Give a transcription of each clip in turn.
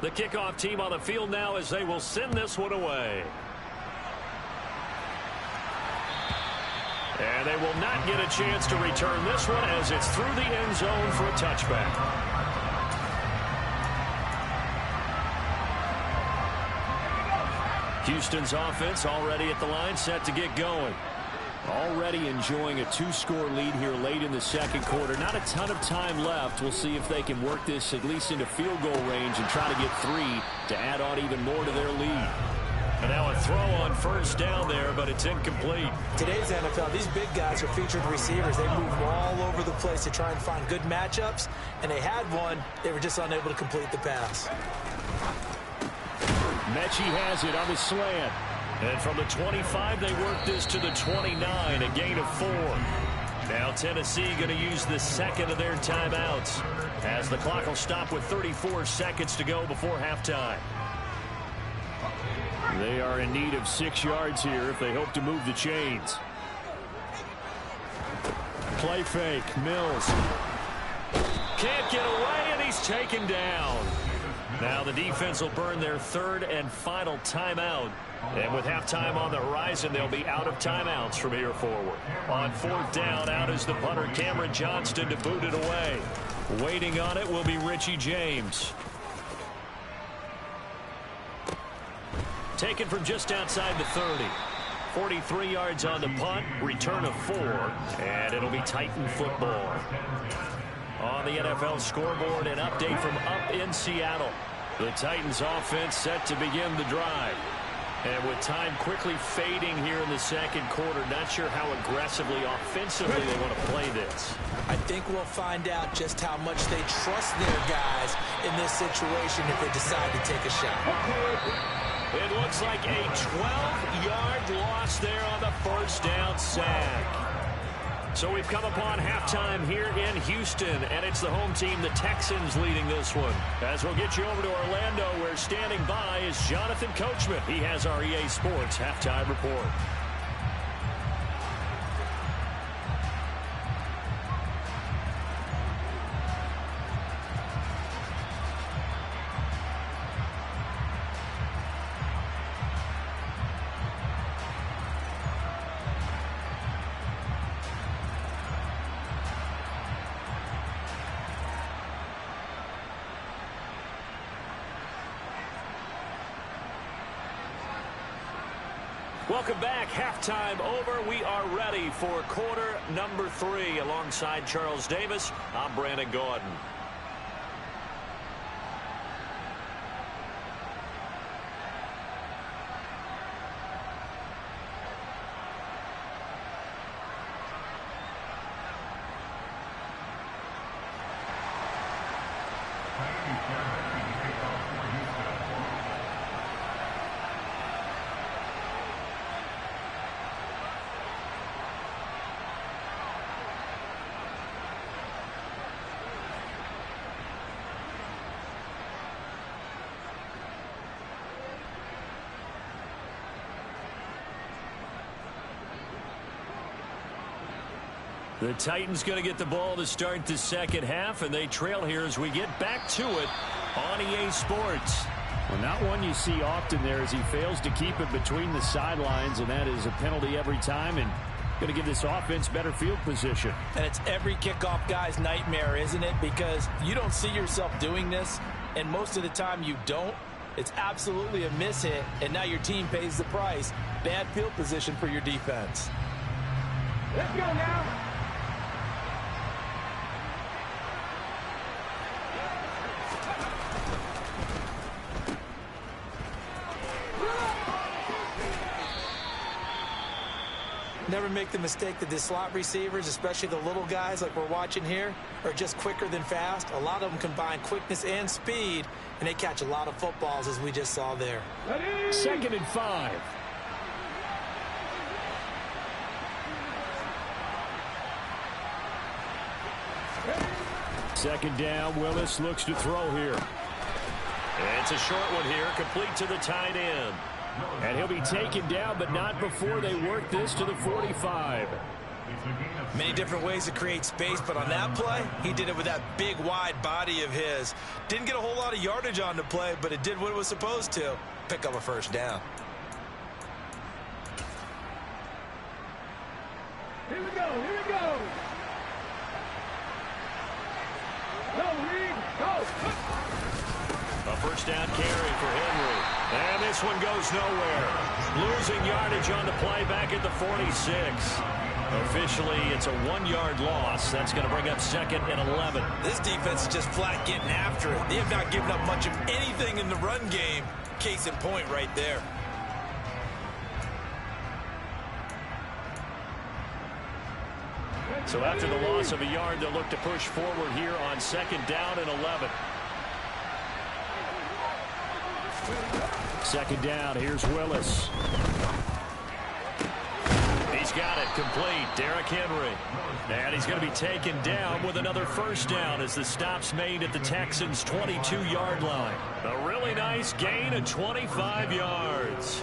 The kickoff team on the field now as they will send this one away. And they will not get a chance to return this one as it's through the end zone for a touchback. Houston's offense already at the line, set to get going. Already enjoying a 2-score lead here late in the second quarter. Not a ton of time left. We'll see if they can work this at least into field goal range and try to get 3 to add on even more to their lead. And now a throw on first down there, but it's incomplete. Today's NFL, these big guys are featured receivers. They move all over the place to try and find good matchups, and they had one. They were just unable to complete the pass. Mechie has it on the slant. And from the 25, they work this to the 29, a gain of 4. Now Tennessee going to use the second of their timeouts as the clock will stop with 34 seconds to go before halftime. They are in need of 6 yards here if they hope to move the chains. Play fake, Mills. Can't get away, and he's taken down. Now the defense will burn their 3rd and final timeout. And with halftime on the horizon, they'll be out of timeouts from here forward. On 4th down, out is the punter, Cameron Johnston, to boot it away. Waiting on it will be Richie James. Taken from just outside the 30. 43 yards on the punt, return of 4, and it'll be Titan football. On the NFL scoreboard, an update from up in Seattle. The Titans offense set to begin the drive. And with time quickly fading here in the second quarter, not sure how aggressively, offensively they want to play this. I think we'll find out just how much they trust their guys in this situation if they decide to take a shot. It looks like a 12-yard loss there on the first down sack. So we've come upon halftime here in Houston, and it's the home team, the Texans, leading this one. As we'll get you over to Orlando, where standing by is Jonathan Coachman. He has our EA Sports halftime report. Welcome back. Halftime over. We are ready for quarter number 3. Alongside Charles Davis, I'm Brandon Gordon. The Titans going to get the ball to start the second half, and they trail here as we get back to it on EA Sports. Well, not one you see often there as he fails to keep it between the sidelines, and that is a penalty every time, and going to give this offense better field position. And it's every kickoff guy's nightmare, isn't it? Because you don't see yourself doing this, and most of the time you don't. It's absolutely a mishit, and now your team pays the price. Bad field position for your defense. Let's go now. Never make the mistake that the slot receivers, especially the little guys like we're watching here, are just quicker than fast. A lot of them combine quickness and speed, and they catch a lot of footballs, as we just saw there. Ready? 2nd and 5. Second down, Willis looks to throw here. It's a short one here, complete to the tight end. And he'll be taken down, but not before they work this to the 45. Many different ways to create space, but on that play, he did it with that big, wide body of his. Didn't get a whole lot of yardage on the play, but it did what it was supposed to. Pick up a first down. Here we go, here we go. Go, Reed, go. A first down carry for Henry. And this one goes nowhere. Losing yardage on the play back at the 46. Officially, it's a 1-yard loss. That's going to bring up 2nd and 11. This defense is just flat getting after it. They have not given up much of anything in the run game. Case in point right there. So after the loss of a yard, they'll look to push forward here on 2nd down and 11. 2nd down, here's Willis. He's got it complete. Derrick Henry. And he's going to be taken down with another first down as the stop's made at the Texans' 22-yard line. A really nice gain of 25 yards.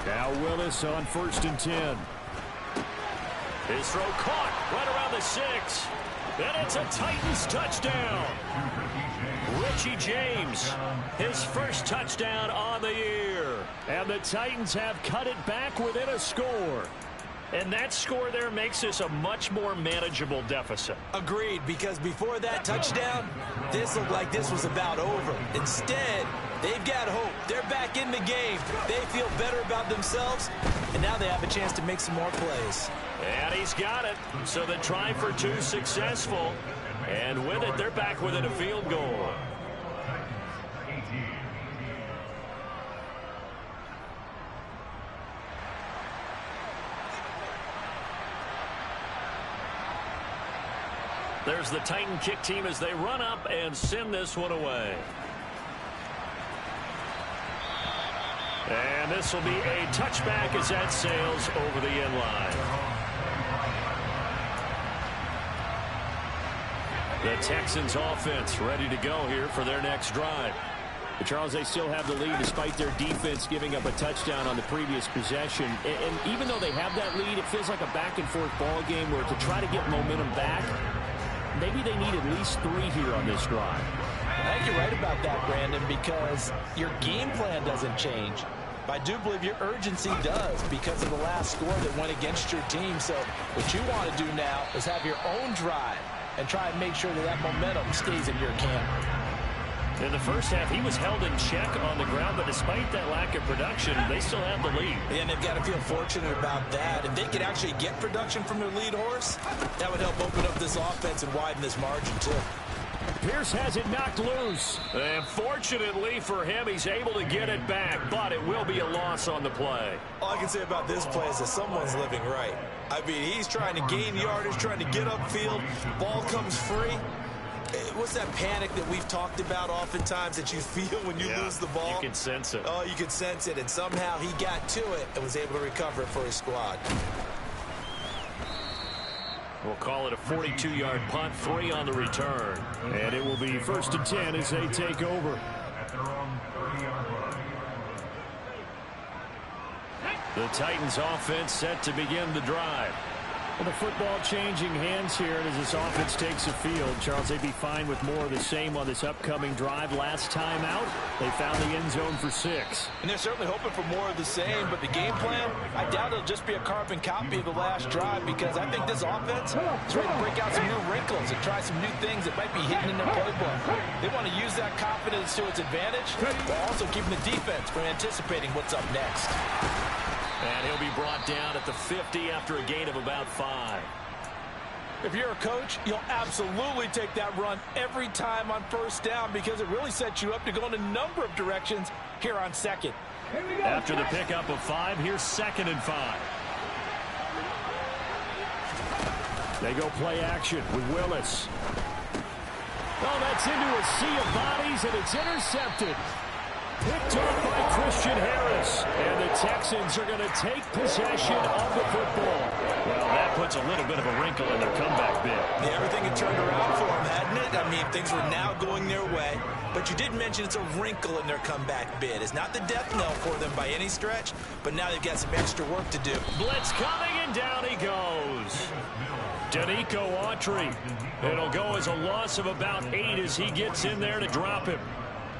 Now Willis on 1st and 10. His throw caught right around the 6. And it's a Titans touchdown. Richie James, his first touchdown on the year. And the Titans have cut it back within a score. And that score there makes this a much more manageable deficit. Agreed, because before that touchdown, this looked like this was about over. Instead, they've got hope. They're back in the game. They feel better about themselves, and now they have a chance to make some more plays. And he's got it. So the try for 2 successful. And with it, they're back within a field goal. There's the Titan kick team as they run up and send this one away. And this will be a touchback as that sails over the end line. The Texans offense ready to go here for their next drive. But Charles, they still have the lead despite their defense giving up a touchdown on the previous possession. And even though they have that lead, it feels like a back-and-forth ball game where to try to get momentum back, maybe they need at least 3 here on this drive. I think you're right about that, Brandon, because your game plan doesn't change. But I do believe your urgency does because of the last score that went against your team. So what you want to do now is have your own drive and try and make sure that that momentum stays in your camp. In the first half, he was held in check on the ground, but despite that lack of production, they still have the lead. And they've got to feel fortunate about that. If they could actually get production from their lead horse, that would help open up this offense and widen this margin, too. Pierce has it knocked loose. And fortunately for him, he's able to get it back, but it will be a loss on the play. All I can say about this play is that someone's living right. I mean, he's trying to gain yardage, trying to get upfield. Ball comes free. What's that panic that we've talked about oftentimes that you feel when you lose the ball? You can sense it. Oh, you can sense it, and somehow he got to it and was able to recover it for his squad. We'll call it a 42-yard punt, 3 on the return. And it will be 1st and 10 as they take over. The Titans offense set to begin the drive. Well, the football changing hands here, and as this offense takes the field, Charles, they'd be fine with more of the same on this upcoming drive. Last time out, they found the end zone for 6. And they're certainly hoping for more of the same, but the game plan, I doubt it'll just be a carbon copy of the last drive because I think this offense is ready to break out some new wrinkles and try some new things that might be hidden in their playbook. They want to use that confidence to its advantage, while also keeping the defense from anticipating what's up next. And he'll be brought down at the 50 after a gain of about 5. If you're a coach, you'll absolutely take that run every time on first down because it really sets you up to go in a number of directions here on second. After the pickup of 5, here's 2nd and 5. They go play action with Willis. Oh, that's into a sea of bodies, and it's intercepted. Picked off by Christian Harris. And the Texans are going to take possession of the football. Well, that puts a little bit of a wrinkle in their comeback bid. Yeah, everything had turned around for them, hadn't it? I mean, things were now going their way. But you did mention it's a wrinkle in their comeback bid. It's not the death knell for them by any stretch, but now they've got some extra work to do. Blitz coming, and down he goes. Danico Autry. It'll go as a loss of about 8 as he gets in there to drop him.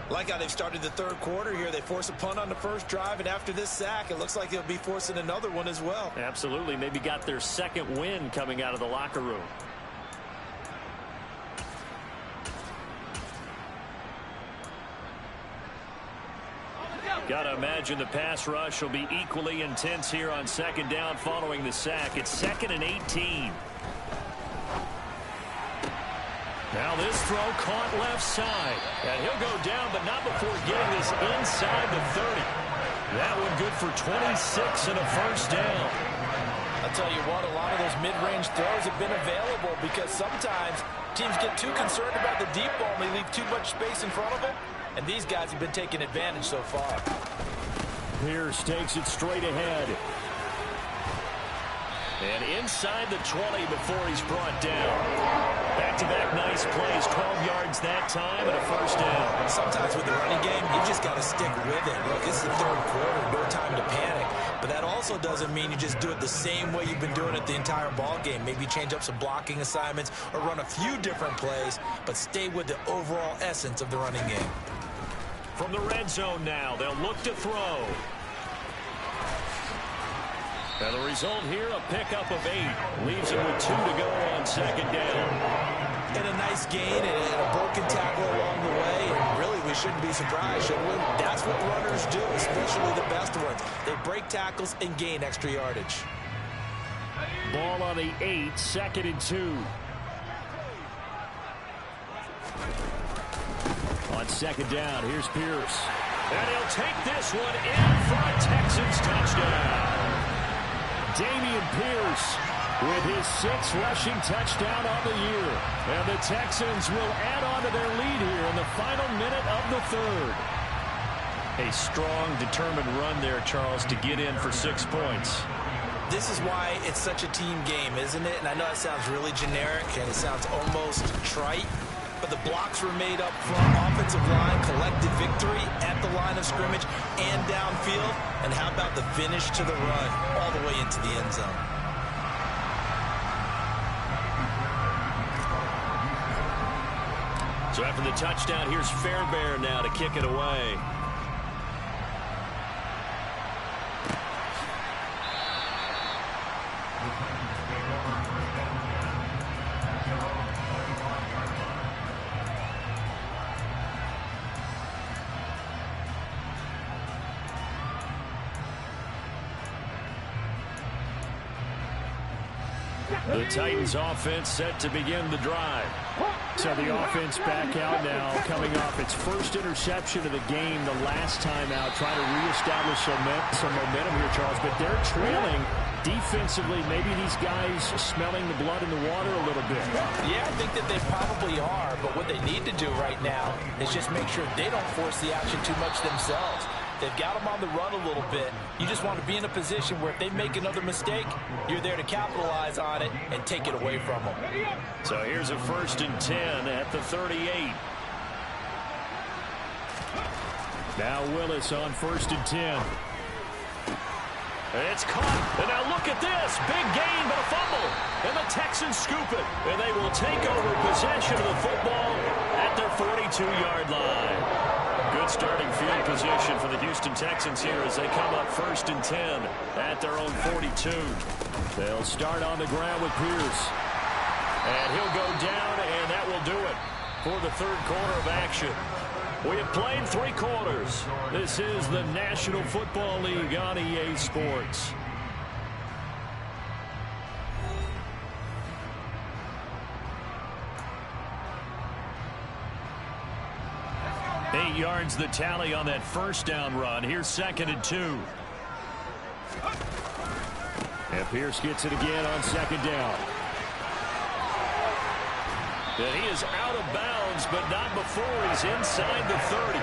Like how they've started the third quarter here. They force a punt on the first drive, and after this sack, it looks like they'll be forcing another one as well. Absolutely. Maybe got their second win coming out of the locker room. Got to imagine the pass rush will be equally intense here on second down following the sack. It's 2nd and 18. Now this throw caught left side. And he'll go down, but not before getting this inside the 30. That one good for 26 and a first down. I'll tell you what, a lot of those mid-range throws have been available because sometimes teams get too concerned about the deep ball and they leave too much space in front of them. And these guys have been taking advantage so far. Pierce takes it straight ahead. And inside the 20 before he's brought down. Back-to-back nice plays, 12 yards that time, and a first down. Sometimes with the running game, you just got to stick with it. Look, it's the third quarter, no time to panic. But that also doesn't mean you just do it the same way you've been doing it the entire ball game. Maybe change up some blocking assignments or run a few different plays, but stay with the overall essence of the running game. From the red zone now, they'll look to throw. And the result here, a pickup of 8. Leaves him with 2 to go on second down. And a nice gain and a broken tackle along the way. And really, we shouldn't be surprised, should we? That's what runners do, especially the best ones. They break tackles and gain extra yardage. Ball on the 8, 2nd and 2. On second down, here's Pierce. And he'll take this one in for a Texans touchdown. Damian Pierce with his 6th rushing touchdown on the year. And the Texans will add on to their lead here in the final minute of the third. A strong, determined run there, Charles, to get in for 6 points. This is why it's such a team game, isn't it? And I know it sounds really generic and it sounds almost trite, but the blocks were made up front, offensive line, collective victory at the line of scrimmage and downfield. And how about the finish to the run all the way into the end zone? So after the touchdown, here's Fairbairn now to kick it away. The Titans offense set to begin the drive. So the offense back out now, coming off its first interception of the game the last time out, trying to reestablish some momentum here, Charles. But they're trailing defensively. Maybe these guys smelling the blood in the water a little bit. Yeah, I think that they probably are. But what they need to do right now is just make sure they don't force the action too much themselves. They've got them on the run a little bit. You just want to be in a position where if they make another mistake, you're there to capitalize on it and take it away from them. So here's a 1st and 10 at the 38. Now Willis on 1st and 10. It's caught. And now look at this. Big gain, but a fumble. And the Texans scoop it. And they will take over possession of the football at their 42-yard line. Good starting field position for the Houston Texans here as they come up 1st and 10 at their own 42. They'll start on the ground with Pierce. And he'll go down, and that will do it for the third quarter of action. We have played 3 quarters. This is the National Football League on EA Sports. Eight yards the tally on that first down run. Here's 2nd and 2. And Pierce gets it again on 2nd down. And he is out of bounds, but not before he's inside the 30.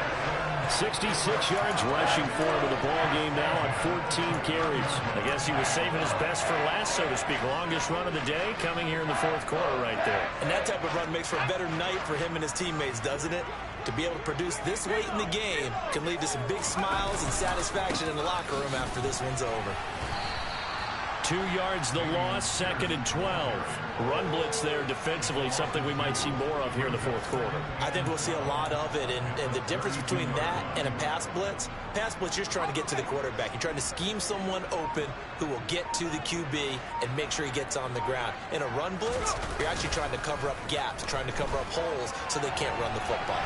66 yards rushing for him in the ball game now on 14 carries. I guess he was saving his best for last, so to speak. Longest run of the day coming here in the fourth quarter right there. And that type of run makes for a better night for him and his teammates, doesn't it? To be able to produce this late in the game can lead to some big smiles and satisfaction in the locker room after this one's over. 2 yards the loss, 2nd and 12. Run blitz there defensively, something we might see more of here in the fourth quarter. I think we'll see a lot of it, and the difference between that and a pass blitz, you're just trying to get to the quarterback. You're trying to scheme someone open who will get to the QB and make sure he gets on the ground. In a run blitz, you're actually trying to cover up gaps, trying to cover up holes so they can't run the football.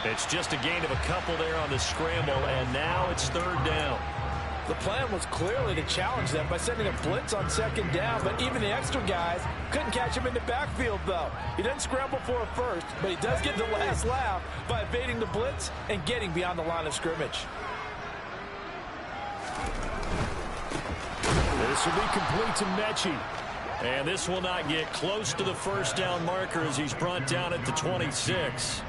It's just a gain of a couple there on the scramble, and now it's 3rd down. The plan was clearly to challenge them by sending a blitz on 2nd down, but even the extra guys couldn't catch him in the backfield, though. He doesn't scramble for a first, but he does get the last laugh by evading the blitz and getting beyond the line of scrimmage. This will be complete to Mechie. And this will not get close to the 1st down marker as he's brought down at the 26.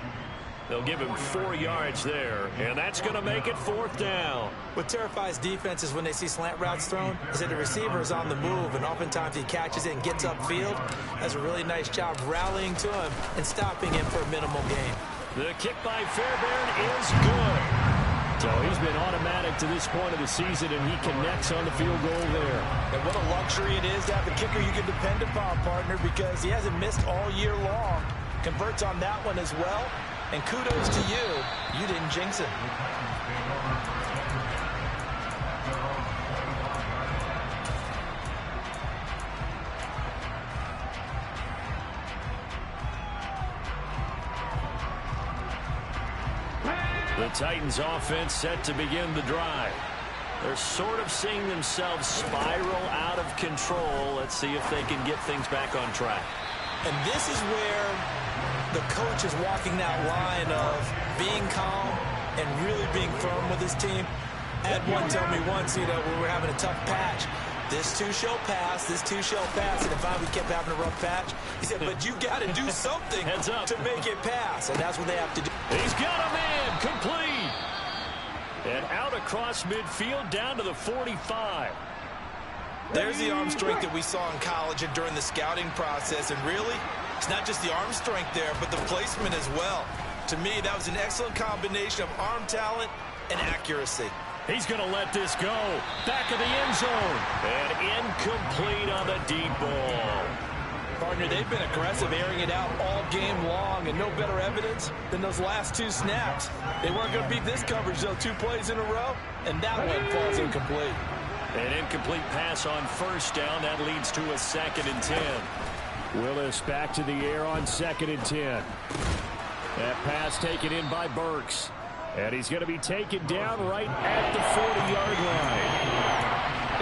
They'll give him 4 yards there, and that's going to make it 4th down. What terrifies defenses when they see slant routes thrown is that the receiver is on the move, and oftentimes he catches it and gets upfield. Does a really nice job rallying to him and stopping him for a minimal gain. The kick by Fairbairn is good. So he's been automatic to this point of the season, and he connects on the field goal there. And what a luxury it is to have a kicker you can depend upon, partner, because he hasn't missed all year long. Converts on that one as well. And kudos to you. You didn't jinx it. The Titans offense set to begin the drive. They're sort of seeing themselves spiral out of control. Let's see if they can get things back on track. And this is where the coach is walking that line of being calm and really being firm with his team. I had one tell me once, we were having a tough patch. This too shall pass, this too shall pass. And if we kept having a rough patch, he said, but you got to do something to make it pass. And that's what they have to do. He's got a man complete. And out across midfield down to the 45. There's the arm strength that we saw in college and during the scouting process. And really, it's not just the arm strength there, but the placement as well. To me, that was an excellent combination of arm talent and accuracy. He's going to let this go. Back of the end zone. And incomplete on the deep ball. Partner, they've been aggressive, airing it out all game long, and no better evidence than those last 2 snaps. They weren't going to beat this coverage, though, 2 plays in a row, and that one falls incomplete. An incomplete pass on 1st down. That leads to a 2nd and 10. Willis back to the air on 2nd and 10. That pass taken in by Burks. And he's going to be taken down right at the 40-yard line.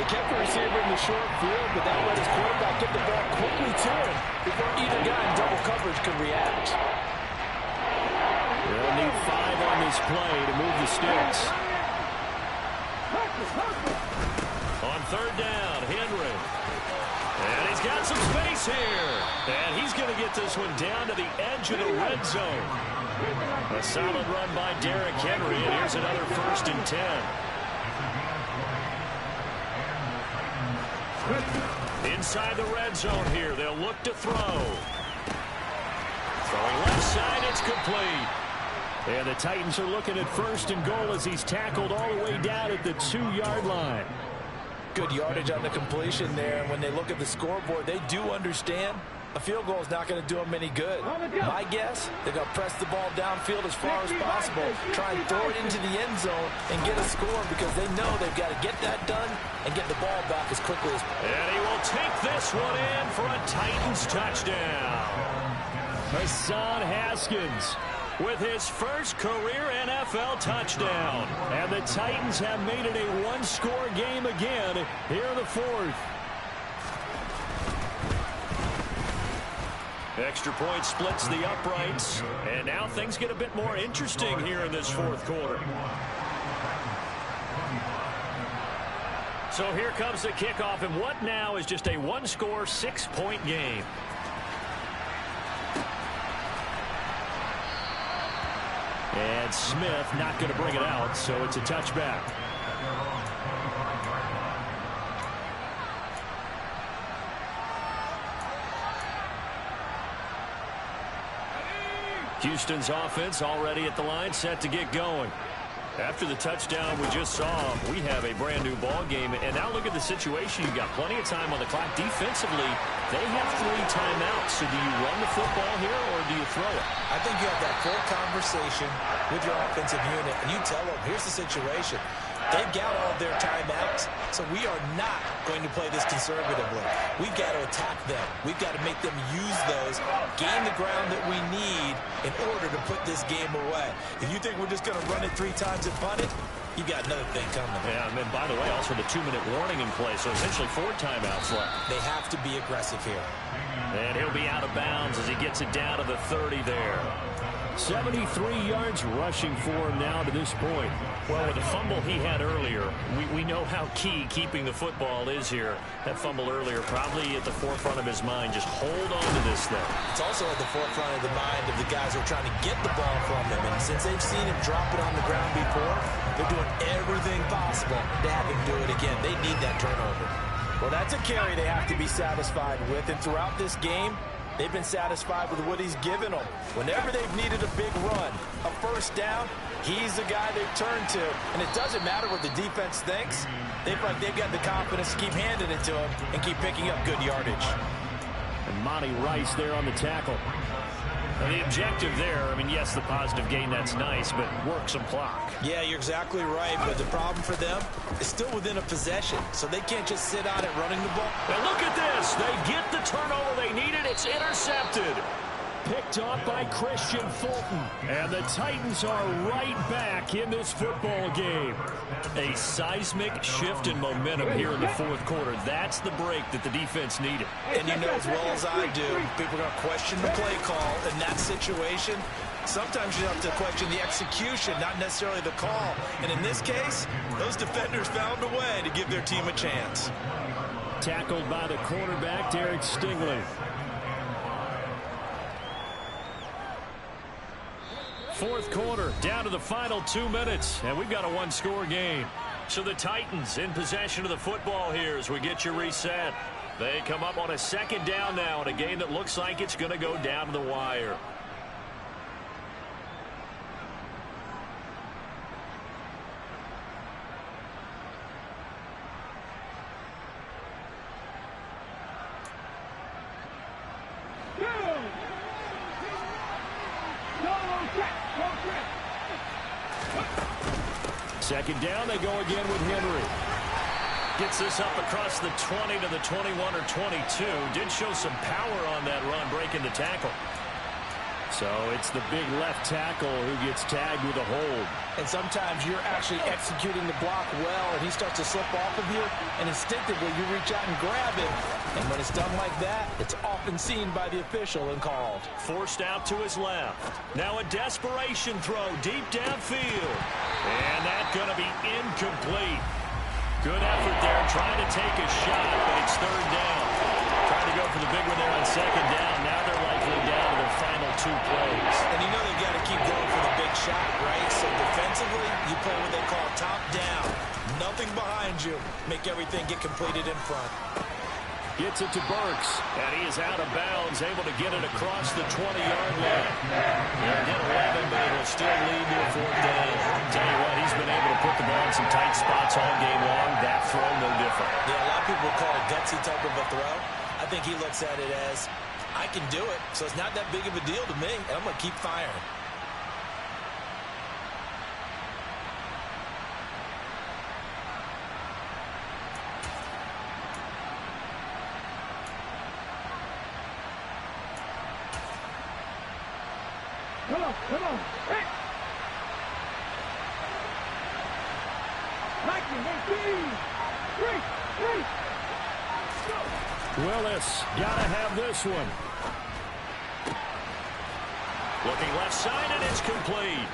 They kept the receiver in the short field, but that let his quarterback get the ball quickly to him before either guy in double coverage could react. They'll need 5 on this play to move the sticks. On 3rd down, Henry. And he's got some space here. And he's going to get this one down to the edge of the red zone. A solid run by Derrick Henry, and here's another 1st and 10. Inside the red zone here, they'll look to throw. Throwing left side, it's complete. And the Titans are looking at 1st and goal as he's tackled all the way down at the 2-yard line. Good yardage on the completion there, and when they look at the scoreboard, they do understand a field goal is not going to do them any good. My guess, they're going to press the ball downfield as far as possible, try and throw it into the end zone and get a score because they know they've got to get that done and get the ball back as quickly as possible. And he will take this one in for a Titans touchdown. Hassan Haskins with his first career NFL touchdown. And the Titans have made it a 1-score game again here in the 4th. Extra point splits the uprights, and now things get a bit more interesting here in this 4th quarter. So here comes the kickoff, and what now is just a 1-score, 6-point game. And Smith not going to bring it out, so it's a touchback. Houston's offense already at the line, set to get going. After the touchdown we just saw, we have a brand new ball game. And now look at the situation. You've got plenty of time on the clock. Defensively, they have 3 timeouts. So do you run the football here or do you throw it? I think you have that full conversation with your offensive unit, and you tell them, here's the situation. They've got all of their timeouts, so we are not going to play this conservatively. We've got to attack them. We've got to make them use those, gain the ground that we need in order to put this game away. If you think we're just going to run it 3 times and punt it, you've got another thing coming. Yeah, and then, by the way, also the 2-minute warning in play, so essentially 4 timeouts left. They have to be aggressive here. And he'll be out of bounds as he gets it down to the 30 there. 73 yards rushing for him now to this point. Well, with the fumble he had earlier, we know how key keeping the football is here. That fumble earlier probably at the forefront of his mind. Just hold on to this thing. It's also at the forefront of the mind of the guys who are trying to get the ball from him. And since they've seen him drop it on the ground before, they're doing everything possible to have him do it again. They need that turnover. Well, that's a carry they have to be satisfied with. And throughout this game, they've been satisfied with what he's given them. Whenever they've needed a big run, a first down, he's the guy they've turned to. And it doesn't matter what the defense thinks. They've got the confidence to keep handing it to him and keep picking up good yardage. And Monty Rice there on the tackle. And the objective there, I mean, yes, the positive gain, that's nice, but work some clock. Yeah, you're exactly right, but the problem for them is still within a possession, so they can't just sit on it running the ball. And look at this. They get the turnover they needed. It's intercepted. Picked off by Christian Fulton. And the Titans are right back in this football game. A seismic shift in momentum here in the 4th quarter. That's the break that the defense needed. And you know as well as I do, people are going to question the play call in that situation. Sometimes you have to question the execution, not necessarily the call. And in this case, those defenders found a way to give their team a chance. Tackled by the cornerback, Derek Stingley. 4th quarter, down to the final 2 minutes, and we've got a 1-score game. So the Titans in possession of the football here as we get you reset. They come up on a 2nd down now in a game that looks like it's going to go down to the wire. Second down, they go again with Henry. Gets this up across the 20 to the 21 or 22. Did show some power on that run, breaking the tackle. So it's the big left tackle who gets tagged with a hold. And sometimes you're actually executing the block well, and he starts to slip off of you, and instinctively you reach out and grab him. And when it's done like that, it's often seen by the official and called. Forced out to his left. Now a desperation throw deep downfield. And that's going to be incomplete. Good effort there, trying to take a shot, but it's 3rd down. Trying to go for the big one there on 2nd down. Now they're likely down to their final 2 plays. And you know they've got to keep going for the big shot, right? So defensively, you play what they call top down. Nothing behind you. Make everything get completed in front. Gets it to Burks. And he is out of bounds, able to get it across the 20-yard line. They'll get 11, but it'll still lead to a 4th down. Tell you what, he's been able to put the ball in some tight spots all game long. That throw, no different. Yeah, a lot of people call it a gutsy type of a throw. I think he looks at it as, I can do it, so it's not that big of a deal to me, and I'm going to keep firing. Come on. Hey! Willis got to have this one. Looking left side, and it's complete.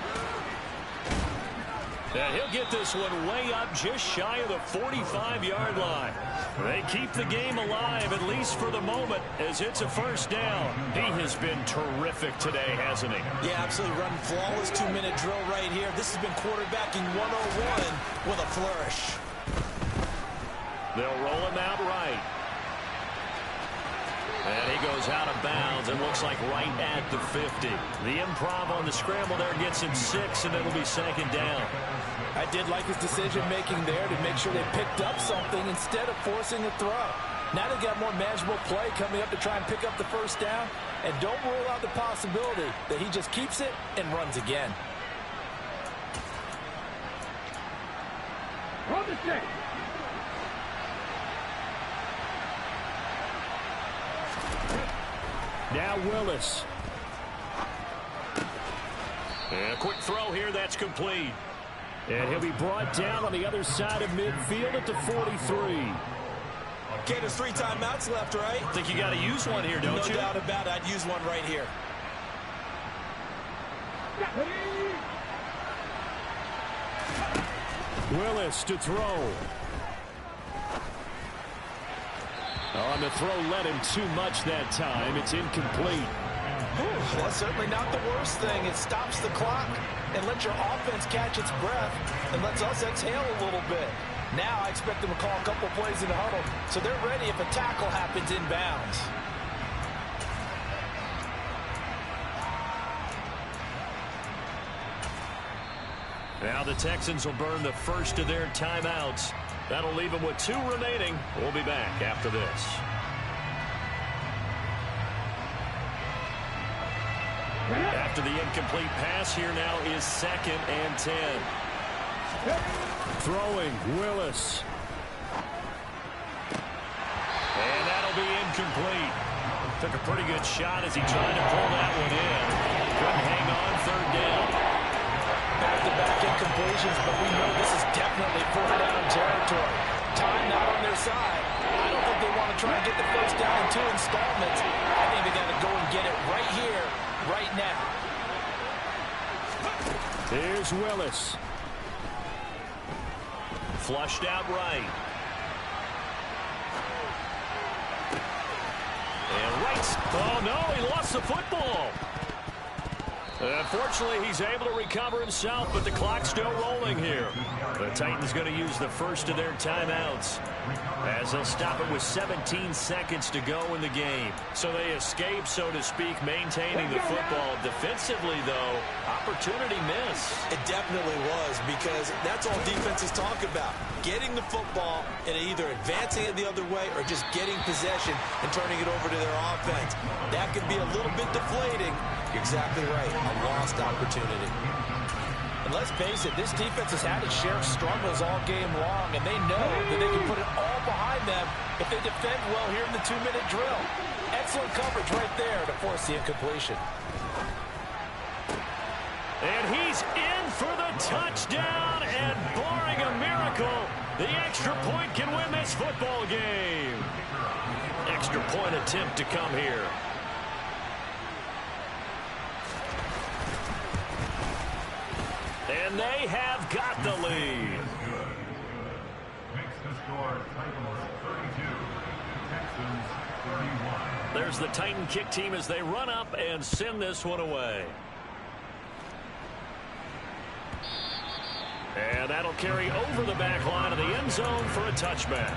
And he'll get this one way up just shy of the 45-yard line. They keep the game alive, at least for the moment, as it's a first down. He has been terrific today, hasn't he? Yeah, absolutely. Running flawless 2-minute drill right here. This has been quarterbacking 101 with a flourish. They'll roll him out right. And he goes out of bounds. It looks like right at the 50. The improv on the scramble there gets him 6, and it'll be second down. I did like his decision-making there to make sure they picked up something instead of forcing a throw. Now they've got more manageable play coming up to try and pick up the first down. And don't rule out the possibility that he just keeps it and runs again. On the stick. Now Willis. And a quick throw here, that's complete. And he'll be brought down on the other side of midfield at the 43. Okay, there's 3 timeouts left, right? I think you got to use one here, don't you? No doubt about it. I'd use one right here. Willis to throw. On the throw led him too much that time. It's incomplete. Well, that's certainly not the worst thing. It stops the clock and lets your offense catch its breath and lets us exhale a little bit. Now I expect them to call a couple plays in the huddle so they're ready if a tackle happens inbounds. Now the Texans will burn the first of their timeouts. That'll leave them with 2 remaining. We'll be back after this. After the incomplete pass, here now is 2nd and 10. Throwing, Willis. And that'll be incomplete. Took a pretty good shot as he tried to pull that one in. Couldn't hang on, 3rd down. Back-to-back incompletions, but we know this is definitely 4th down territory. Time not on their side. I don't think they want to try and get the first down in 2 installments. I think they got to go and get it right here, right now. Here's Willis. Flushed out right. And right. Oh, no, he lost the football. Unfortunately, he's able to recover himself, but the clock's still rolling here. The Titans going to use the first of their timeouts as they'll stop it with 17 seconds to go in the game. So they escape, so to speak, maintaining the football. Defensively, though, opportunity miss. It definitely was, because that's all defenses talk about. Getting the football and either advancing it the other way or just getting possession and turning it over to their offense. That could be a little bit deflating. You're exactly right. A lost opportunity. And let's face it, this defense has had its share of struggles all game long, and they know that they can put it all behind them if they defend well here in the 2-minute drill. Excellent coverage right there to force the incompletion. And he's in for the touchdown, and barring a miracle, the extra point can win this football game. Extra point attempt to come here. And they have got the lead. There's the Titan kick team as they run up and send this one away. And that'll carry over the back line of the end zone for a touchback.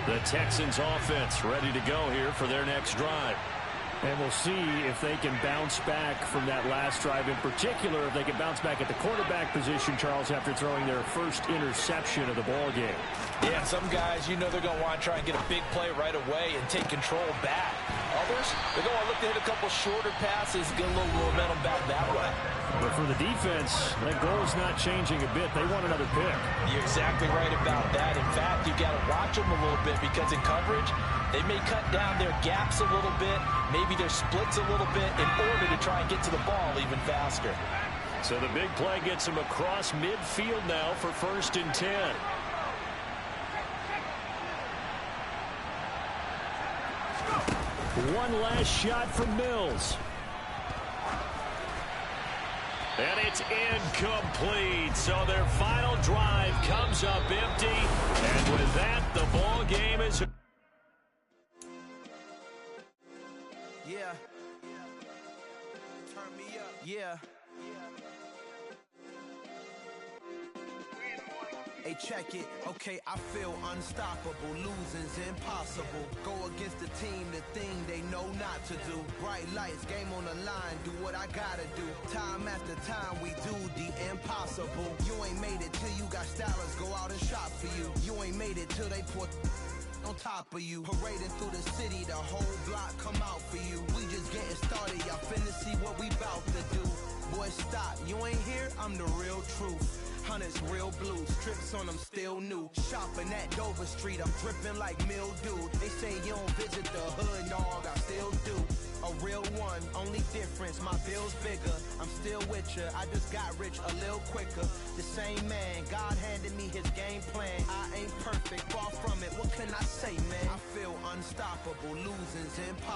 The Texans offense ready to go here for their next drive. And we'll see if they can bounce back from that last drive, in particular if they can bounce back at the quarterback position, Charles, after throwing their first interception of the ball game. Yeah, some guys, you know they're going to want to try and get a big play right away and take control back. Others, they're going to look to hit a couple shorter passes, get a little momentum back that way. But for the defense, that goal is not changing a bit. They want another pick. You're exactly right about that. In fact, you've got to watch them a little bit, because in coverage, they may cut down their gaps a little bit, maybe their splits a little bit, in order to try and get to the ball even faster. So the big play gets him across midfield now for 1st and 10. One last shot from Mills. And it's incomplete. So their final drive comes up empty. And with that, the ball game is... Yeah. Turn me up. Yeah. Hey, check it. Okay, I feel unstoppable. Losing's impossible. Go against the team, the thing they know not to do. Bright lights, game on the line. Do what I gotta do. Time after time, we do the impossible. You ain't made it till you got stylers go out and shop for you. You ain't made it till they put on top of you. Parading through the city, the whole block come out for you. We just getting started, y'all finna see what we bout to do. Boy, stop, you ain't here, I'm the real truth. Hunters, real blue, strips on them still new. Shopping at Dover Street, I'm dripping like mildew. They say you don't visit the hood, dog, I still do. A real one, only difference, my bill's bigger. I'm still with ya, I just got rich a little quicker. The same man, God handed me his game plan. I ain't perfect, far from it, what can I say, man? I feel unstoppable, losing's impossible.